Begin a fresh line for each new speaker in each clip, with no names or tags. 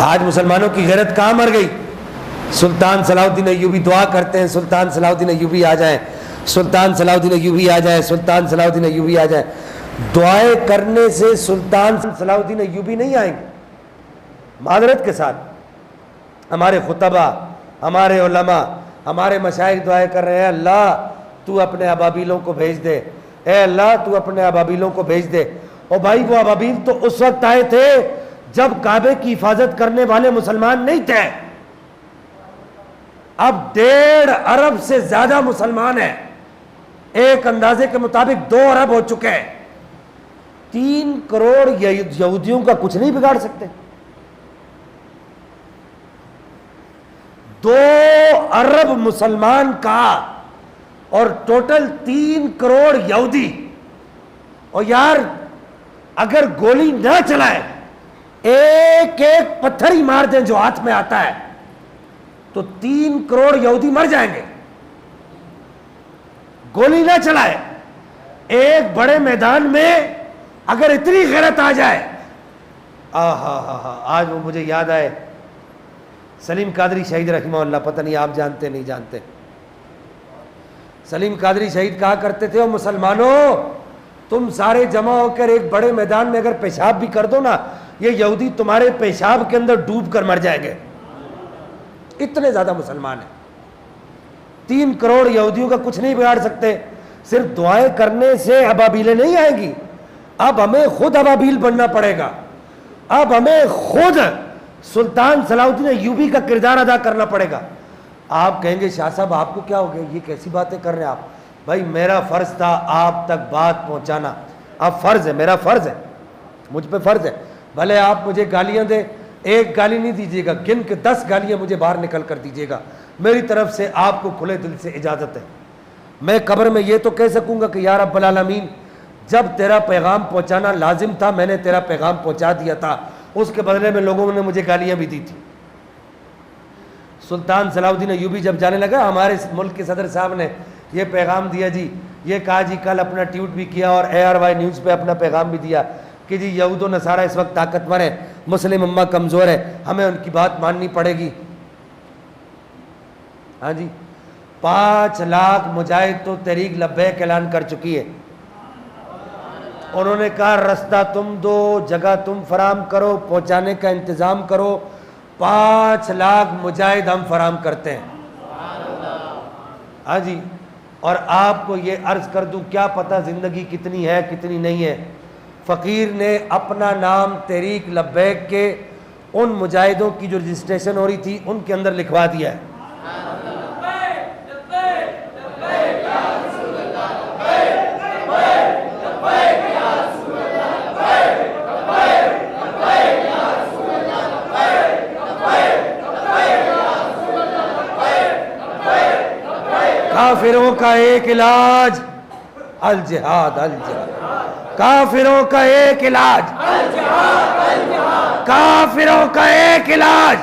آج مسلمانوں کی غیرت کہاں مر گئی؟ سلطان صلاح الدین ایوبی دعا کرتے ہیں سلطان صلاح الدین ایوبی آ جائیں، سلطان صلاح الدین ایوبی آ جائیں، سلطان صلاح الدین ایوبی آ جائیں۔ دعائیں کرنے سے سلطان صلاح الدین ایوبی نہیں آئیں گے۔ معذرت کے ساتھ ہمارے خطبہ، ہمارے علماء، ہمارے مشائخ دعائیں کر رہے ہیں، اللہ تو اپنے ابابیلوں کو بھیج دے، اے اللہ تو اپنے ابابیلوں کو بھیج دے۔ اور بھائی وہ ابابیل تو اس وقت آئے تھے جب کعبے کی حفاظت کرنے والے مسلمان نہیں تھے۔ اب 1.5 ارب سے زیادہ مسلمان ہیں، ایک اندازے کے مطابق 2 ارب ہو چکے ہیں۔ 3 کروڑ یہودیوں کا کچھ نہیں بگاڑ سکتے۔ 2 ارب مسلمان کا اور ٹوٹل 3 کروڑ یہودی، اور یار اگر گولی نہ چلائے، ایک ایک پتھر ہی مار دیں جو ہاتھ میں آتا ہے تو 3 کروڑ یہودی مر جائیں گے۔ گولی نہ چلائے، ایک بڑے میدان میں اگر اتنی غیرت آ جائے، آج وہ مجھے یاد آئے سلیم قادری شہید رحمہ اللہ، پتہ نہیں آپ جانتے نہیں جانتے۔ سلیم قادری شہید کہا کرتے تھے، او مسلمانوں تم سارے جمع ہو کر ایک بڑے میدان میں اگر پیشاب بھی کر دو نا، یہ یہودی تمہارے پیشاب کے اندر ڈوب کر مر جائیں گے۔ اتنے زیادہ مسلمان ہیں۔ 3 کروڑ یہودیوں کا کچھ نہیں بگاڑ سکتے۔ صرف دعائیں کرنے سے ابابیلیں نہیں آئیں گی، اب ہمیں خود ابابیل بننا پڑے گا۔ اب ہمیں خود سلطان صلاح الدین ایوبی کا کردار ادا کرنا پڑے گا۔ آپ کہیں گے شاہ صاحب آپ کو کیا ہو گیا، یہ کیسی باتیں کر رہے ہیں آپ؟ بھائی میرا فرض تھا آپ تک بات پہنچانا، اب فرض ہے، میرا فرض ہے، مجھ پہ فرض ہے۔ بھلے آپ مجھے گالیاں دیں، ایک گالی نہیں دیجیے گا، گن کے 10 گالیاں مجھے باہر نکل کر دیجیے گا، میری طرف سے آپ کو کھلے دل سے اجازت ہے۔ میں قبر میں یہ تو کہہ سکوں گا کہ یا رب العالمین جب تیرا پیغام پہنچانا لازم تھا میں نے تیرا پیغام پہنچا دیا تھا، اس کے بدلے میں لوگوں نے مجھے گالیاں بھی دی تھی۔ سلطان صلاح الدین ایوبی جب جانے لگا، ہمارے ملک کے صدر صاحب نے یہ پیغام دیا جی، یہ کہا جی، کل اپنا ٹویٹ بھی کیا اور ARY نیوز پہ اپنا پیغام بھی دیا کہ جی یہود و نصارہ اس وقت طاقتور ہے، مسلم امہ کمزور ہے، ہمیں ان کی بات ماننی پڑے گی۔ ہاں جی، 5 لاکھ مجاہد تو تحریک لبیک اعلان کر چکی ہے۔ انہوں نے کہا رستہ تم دو، جگہ تم فراہم کرو، پہنچانے کا انتظام کرو، 5 لاکھ مجاہد ہم فراہم کرتے ہیں۔ ہاں جی، اور آپ کو یہ عرض کر دوں، کیا پتہ زندگی کتنی ہے کتنی نہیں ہے۔ فقیر نے اپنا نام تحریک لبیک کے ان مجاہدوں کی جو رجسٹریشن ہو رہی تھی ان کے اندر لکھوا دیا ہے۔ کافروں کا ایک علاج الجہاد، الجہاد، کافروں کا ایک علاج، کافروں کا ایک علاج،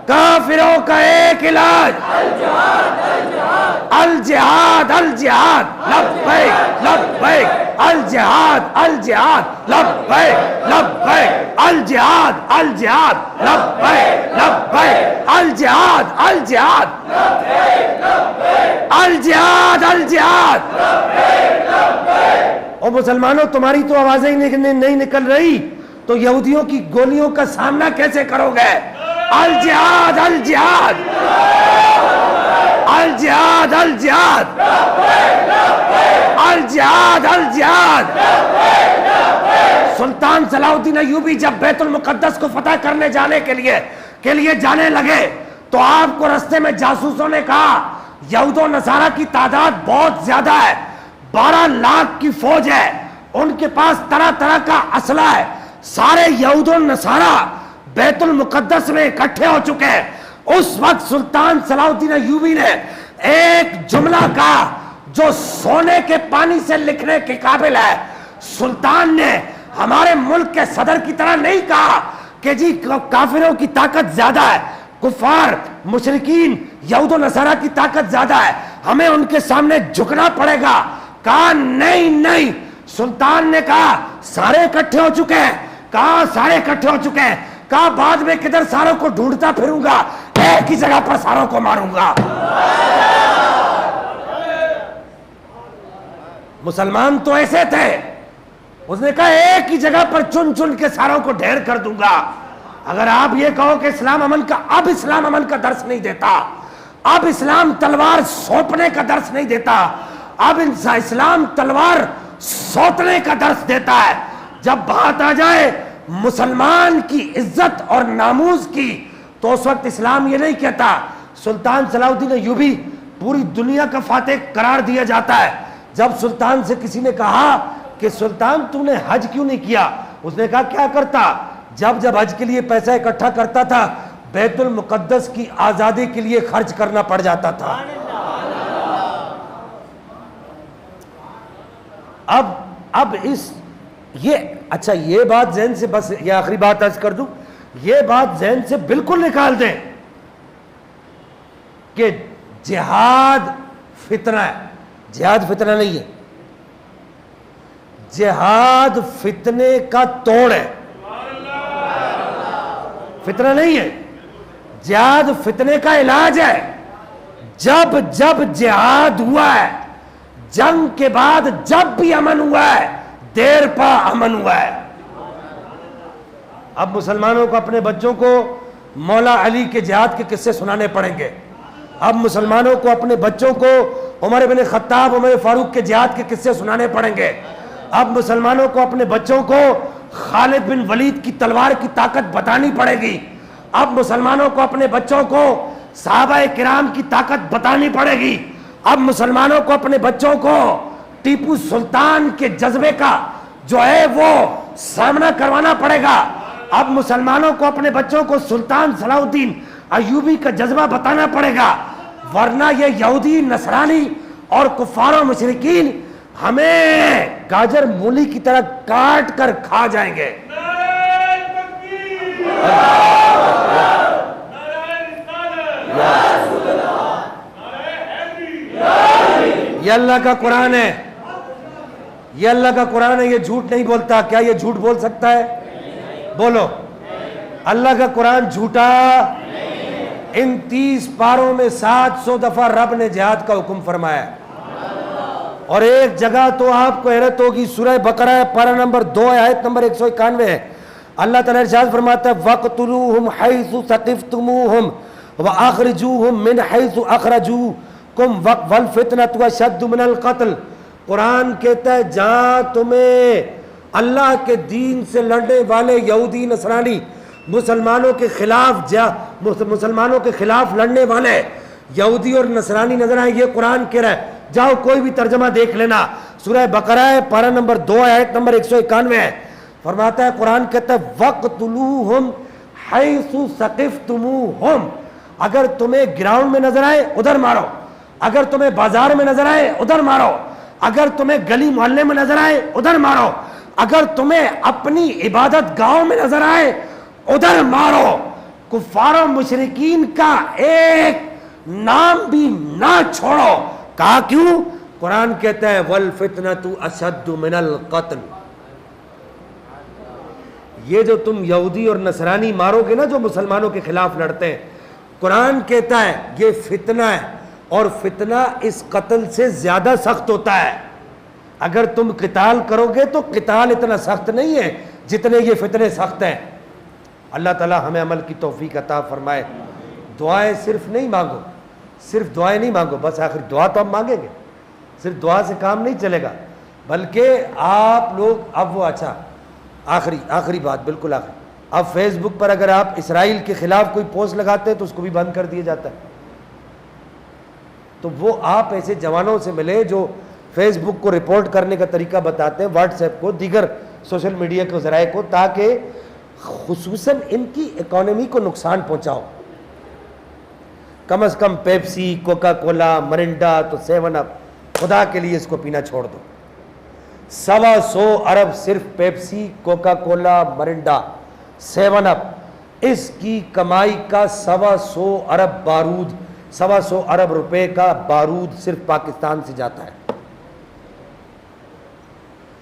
کافروں کا ایک علاج، الجہاد، الجہاد، لبیک لبیک، الجہاد، الجہاد، لبیک لبیک، الجہاد، الجہاد، لبیک لبیک، الجہاد، الجہاد، الجہاد، الجہاد۔ اور مسلمانوں تمہاری تو آوازیں ہی نہیں نکل رہی تو یہودیوں کی گولیوں کا سامنا کیسے کرو گے؟ الجہاد، الجہاد، الجہاد، الجہاد، الجہاد، الجہاد۔ سلطان صلاح الدین ایوبی جب بیت المقدس کو فتح کرنے جانے کے لیے جانے لگے تو آپ کو رستے میں جاسوسوں نے کہا یہود و نصارہ کی تعداد بہت زیادہ ہے، 12 لاکھ کی فوج ہے، ان کے پاس طرح طرح کا اسلحہ ہے، سارے یہود و نصارہ بیت المقدس میں اکٹھے ہو چکے ہیں۔ اس وقت سلطان صلاح الدین ایوبی نے ایک جملہ کہا جو سونے کے پانی سے لکھنے کے قابل ہے۔ سلطان نے ہمارے ملک کے صدر کی طرح نہیں کہا کہ جی کافروں کی طاقت زیادہ ہے، کفار، مشرکین، یہود و نصارہ کی طاقت زیادہ ہے، ہمیں ان کے سامنے جھکنا پڑے گا۔ کہا نہیں نہیں، سلطان نے کہا سارے اکٹھے ہو چکے ہیں، کہاں سارے اکٹھے ہو چکے ہیں, کہاں بعد میں کدھر ساروں کو ڈھونڈتا پھروں گا, ایک ہی جگہ پر ساروں کو ماروں گا. مسلمان تو ایسے تھے, اس نے کہا ایک ہی جگہ پر چن چن کے ساروں کو ڈھیر کر دوں گا. اگر آپ یہ کہو کہ اسلام امن کا, اب اسلام امن کا درس نہیں دیتا, اب اسلام تلوار سونپنے کا درس نہیں دیتا, اب اسلام تلوار سوتنے کا درس دیتا ہے. جب بات آ جائے مسلمان کی عزت اور ناموز کی تو اس وقت اسلام یہ نہیں کہتا. سلطان صلاح الدین ایوبی پوری دنیا کا فاتح قرار دیا جاتا ہے. جب سلطان سے کسی نے کہا کہ سلطان تم نے حج کیوں نہیں کیا, اس نے کہا کیا کرتا, جب حج کے لیے پیسہ اکٹھا کرتا تھا بیت المقدس کی آزادی کے لیے خرچ کرنا پڑ جاتا تھا. اب یہ اچھا, یہ بات ذہن سے, بس یہ آخری بات عرض کر دوں, یہ بات ذہن سے بالکل نکال دیں کہ جہاد فتنہ ہے. جہاد فتنہ نہیں ہے, جہاد فتنے کا توڑ ہے, فتنہ نہیں ہے. جہاد فتنے کا علاج ہے. جب جہاد ہوا ہے, جنگ کے بعد جب بھی امن ہوا ہے, دیر پا امن ہوا ہے. اب مسلمانوں کو اپنے بچوں کو مولا علی کے جہاد کے قصے سنانے پڑیں گے. اب مسلمانوں کو اپنے بچوں کو عمر بن خطاب, عمر فاروق کے جہاد کے قصے سنانے پڑیں گے. اب مسلمانوں کو اپنے بچوں کو خالد بن ولید کی تلوار کی طاقت بتانی پڑے گی. اب مسلمانوں کو اپنے بچوں کو صحابہ کرام کی طاقت بتانی پڑے گی. اب مسلمانوں کو اپنے بچوں کو ٹیپو سلطان کے جذبے کا جو ہے وہ سامنا کروانا پڑے گا. اب مسلمانوں کو اپنے بچوں کو سلطان صلاح الدین ایوبی کا جذبہ بتانا پڑے گا, ورنہ یہ یہودی نصرانی اور کفار و مشرکین ہمیں گاجر مولی کی طرح کاٹ کر کھا جائیں گے. یہ اللہ کا قرآن ہے, یہ اللہ کا قرآن ہے, یہ جھوٹ نہیں بولتا. کیا یہ جھوٹ بول سکتا ہے؟ بولو. اللہ کا قرآن جھوٹا. ان 30 پاروں میں 700 دفعہ رب نے جہاد کا حکم فرمایا, اور ایک جگہ تو آپ کو حیرت ہوگی, سورہ بقرہ پارہ نمبر 2 آیت نمبر 191 ہے. اللہ تعالیٰ ارشاد فرماتا ہے وَقْتُلُوهُمْ حَيْثُ ثَقِفْتُمُوهُمْ وَأَخْرِجُوهُمْ مِنْ حَيْثُ أَخْرَجُوكُمْ وَالْفِتْنَةُ أَشَدُّ مِنَ الْقَتْلِ. قرآن کہتا ہے جہاں تمہیں اللہ کے دین سے لڑنے والے یہودی نصرانی مسلمانوں کے خلاف لڑنے والے یہودی اور نصرانی نظر آئیں, یہ قرآن کہہ رہا ہے. جاؤ کوئی بھی ترجمہ دیکھ لینا, سورہ بقرہ پارہ نمبر 2 آیت نمبر 191 ہے. فرماتا ہے قرآن کہتا ہے وَقْتُلُوهُمْ حَيْثُ ثَقِفْتُمُوهُمْ. اگر تمہیں گراؤنڈ میں نظر آئے ادھر مارو, اگر تمہیں بازار میں نظر آئے ادھر مارو, اگر تمہیں گلی محلے میں نظر آئے ادھر مارو, اگر تمہیں اپنی عبادت گاہوں میں نظر آئے ادھر مارو. کفار و مشرکین کا ایک نام بھی نہ چھوڑو. کہا کیوں؟ قرآن کہتا ہے وَالْفِتْنَةُ أَشَدُّ مِنَ الْقَتْلِ. یہ جو تم یہودی اور نصرانی مارو گے نا جو مسلمانوں کے خلاف لڑتے ہیں, قرآن کہتا ہے یہ فتنہ ہے, اور فتنہ اس قتل سے زیادہ سخت ہوتا ہے. اگر تم قتال کرو گے تو قتال اتنا سخت نہیں ہے جتنے یہ فتنے سخت ہیں. اللہ تعالی ہمیں عمل کی توفیق عطا فرمائے. دعائیں صرف نہیں مانگو, صرف دعائیں نہیں مانگو, بس آخر دعا تو ہم مانگیں گے, صرف دعا سے کام نہیں چلے گا, بلکہ آپ لوگ اب وہ اچھا آخری بات بالکل آخری, اب فیس بک پر اگر آپ اسرائیل کے خلاف کوئی پوسٹ لگاتے ہیں تو اس کو بھی بند کر دیا جاتا ہے. تو وہ آپ ایسے جوانوں سے ملے جو فیس بک کو رپورٹ کرنے کا طریقہ بتاتے ہیں, واٹس ایپ کو, دیگر سوشل میڈیا کے ذرائع کو, تاکہ خصوصاً ان کی اکانومی کو نقصان پہنچاؤ. کم از کم پیپسی, کوکا کولا, مرنڈا تو 7 اپ, خدا کے لیے اس کو پینا چھوڑ دو. 125 ارب صرف پیپسی, کوکا کولا, مرنڈا, 7 اپ, اس کی کمائی کا 125 ارب بارود, 125 ارب روپے کا بارود صرف پاکستان سے جاتا ہے.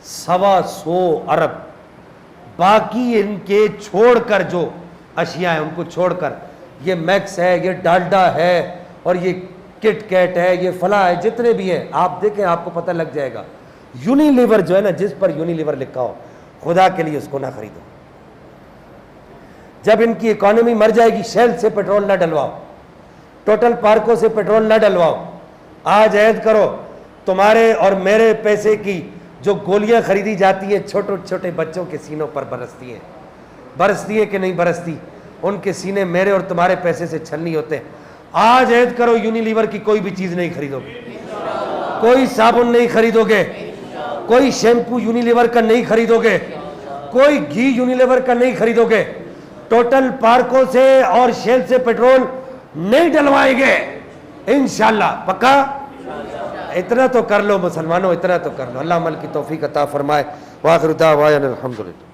125 ارب باقی ان کے چھوڑ کر جو اشیاء ہیں ان کو چھوڑ کر، یہ میکس ہے، یہ ڈالڈا ہے، اور یہ کٹ کیٹ ہے، یہ فلاں ہے، جتنے بھی ہیں آپ دیکھیں آپ کو پتہ لگ جائے گا۔ یونیلیور جو ہے نا، جس پر یونیلیور لکھا ہو، خدا کے لیے اس کو نہ خریدو۔ جب ان کی اکانومی مر جائے گی، شیل سے پیٹرول نہ ڈلواؤ، ٹوٹل پارکوں سے پیٹرول نہ ڈلواؤ۔ آج عہد کرو، تمہارے اور میرے پیسے کی جو گولیاں خریدی جاتی ہیں چھوٹے چھوٹے بچوں کے سینوں پر برستی ہے کہ نہیں برستی؟ ان کے سینے میرے اور تمہارے پیسے سے چھلنی ہوتے ہیں۔ آج عہد کرو یونیلیور کی کوئی بھی چیز نہیں خریدو گے، کوئی صابن نہیں خریدو گے، کوئی شیمپو یونیلیور کا نہیں خریدو گے، کوئی گھی یونیلیور کا نہیں خریدو گے، ٹوٹل پارکوں سے اور شیل سے پیٹرول نہیں ڈلوائیں گے انشاءاللہ، پکا؟ اتنا تو کر لو مسلمانوں، اتنا تو کر لو۔ اللہ عمل کی توفیق عطا فرمائے۔ وآخر دعوانا الحمدللہ۔